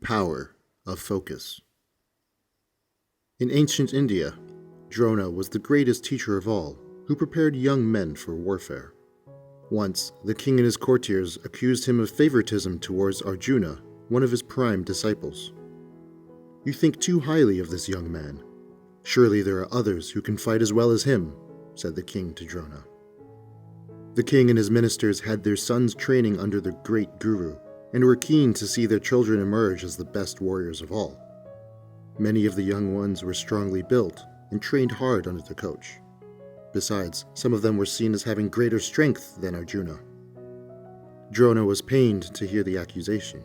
Power of focus. In ancient India, Drona was the greatest teacher of all, who prepared young men for warfare. Once, the king and his courtiers accused him of favoritism towards Arjuna, one of his prime disciples. "You think too highly of this young man. Surely there are others who can fight as well as him," said the king to Drona. The king and his ministers had their sons training under the great guru, and were keen to see their children emerge as the best warriors of all. Many of the young ones were strongly built and trained hard under the coach. Besides, some of them were seen as having greater strength than Arjuna. Drona was pained to hear the accusation.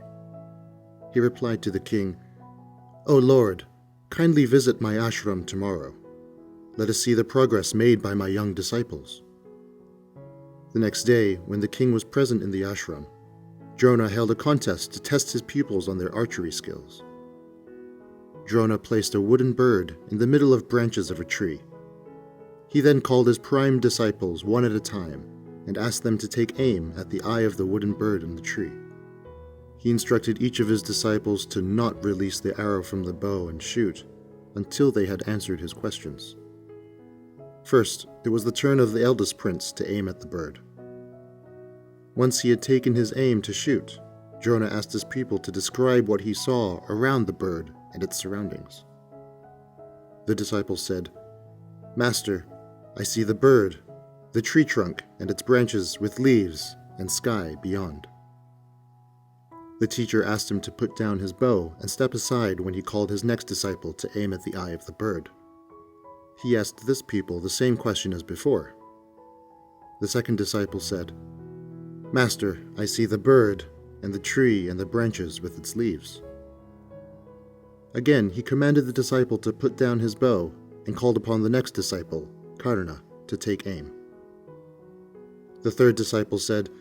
He replied to the king, "O Lord, kindly visit my ashram tomorrow. Let us see the progress made by my young disciples." The next day, when the king was present in the ashram, Drona held a contest to test his pupils on their archery skills. Drona placed a wooden bird in the middle of branches of a tree. He then called his prime disciples one at a time and asked them to take aim at the eye of the wooden bird in the tree. He instructed each of his disciples to not release the arrow from the bow and shoot until they had answered his questions. First, it was the turn of the eldest prince to aim at the bird. Once he had taken his aim to shoot, Drona asked his people to describe what he saw around the bird and its surroundings. The disciple said, "Master, I see the bird, the tree trunk and its branches with leaves and sky beyond." The teacher asked him to put down his bow and step aside when he called his next disciple to aim at the eye of the bird. He asked this people the same question as before. The second disciple said, "Master, I see the bird and the tree and the branches with its leaves." Again, he commanded the disciple to put down his bow and called upon the next disciple, Karna, to take aim. The third disciple said,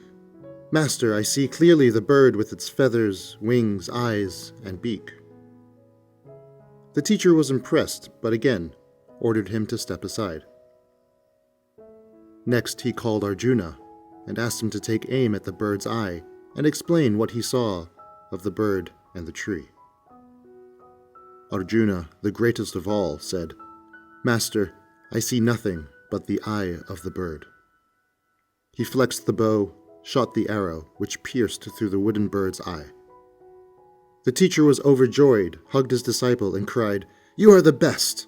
"Master, I see clearly the bird with its feathers, wings, eyes, and beak." The teacher was impressed, but again ordered him to step aside. Next, he called Arjuna and asked him to take aim at the bird's eye and explain what he saw of the bird and the tree. Arjuna, the greatest of all, said, "Master, I see nothing but the eye of the bird." He flexed the bow, shot the arrow, which pierced through the wooden bird's eye. The teacher was overjoyed, hugged his disciple, and cried, "You are the best!"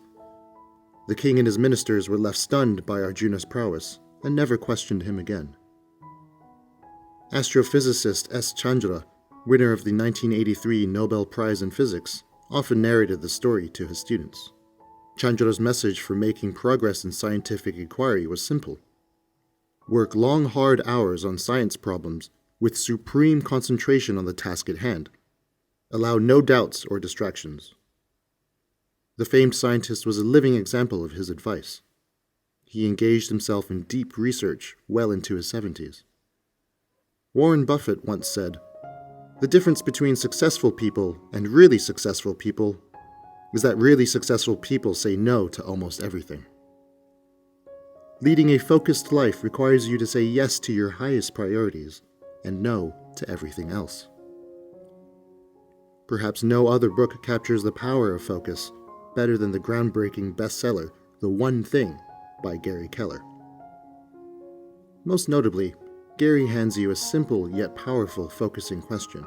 The king and his ministers were left stunned by Arjuna's prowess and never questioned him again. Astrophysicist S. Chandra, winner of the 1983 Nobel Prize in Physics, often narrated the story to his students. Chandra's message for making progress in scientific inquiry was simple. Work long, hard hours on science problems with supreme concentration on the task at hand. Allow no doubts or distractions. The famed scientist was a living example of his advice. He engaged himself in deep research well into his 70s. Warren Buffett once said, "The difference between successful people and really successful people is that really successful people say no to almost everything." Leading a focused life requires you to say yes to your highest priorities and no to everything else. Perhaps no other book captures the power of focus better than the groundbreaking bestseller, The One Thing, by Gary Keller. Most notably, Gary hands you a simple yet powerful focusing question.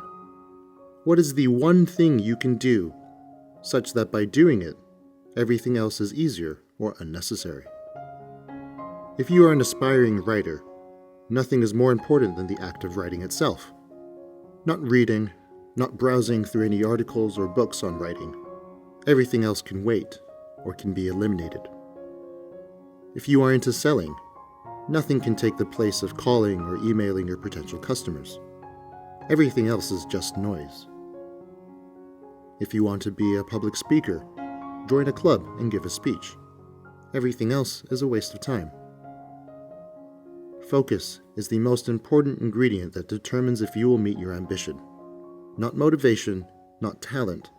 What is the one thing you can do such that by doing it, everything else is easier or unnecessary? If you are an aspiring writer, nothing is more important than the act of writing itself. Not reading, not browsing through any articles or books on writing. Everything else can wait or can be eliminated. If you are into selling, nothing can take the place of calling or emailing your potential customers. Everything else is just noise. If you want to be a public speaker, join a club and give a speech. Everything else is a waste of time. Focus is the most important ingredient that determines if you will meet your ambition. Not motivation, not talent,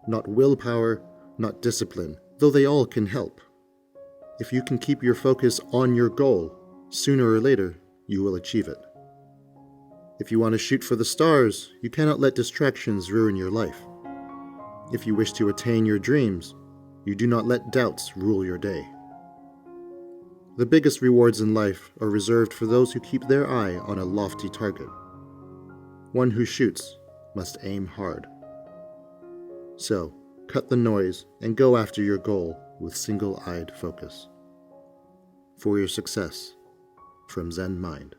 not willpower, not discipline, though they all can help. If you can keep your focus on your goal, sooner or later, you will achieve it. If you want to shoot for the stars, you cannot let distractions ruin your life. If you wish to attain your dreams, you do not let doubts rule your day. The biggest rewards in life are reserved for those who keep their eye on a lofty target. One who shoots must aim hard. So, cut the noise and go after your goal with single-eyed focus. For your success, from Zen Mind.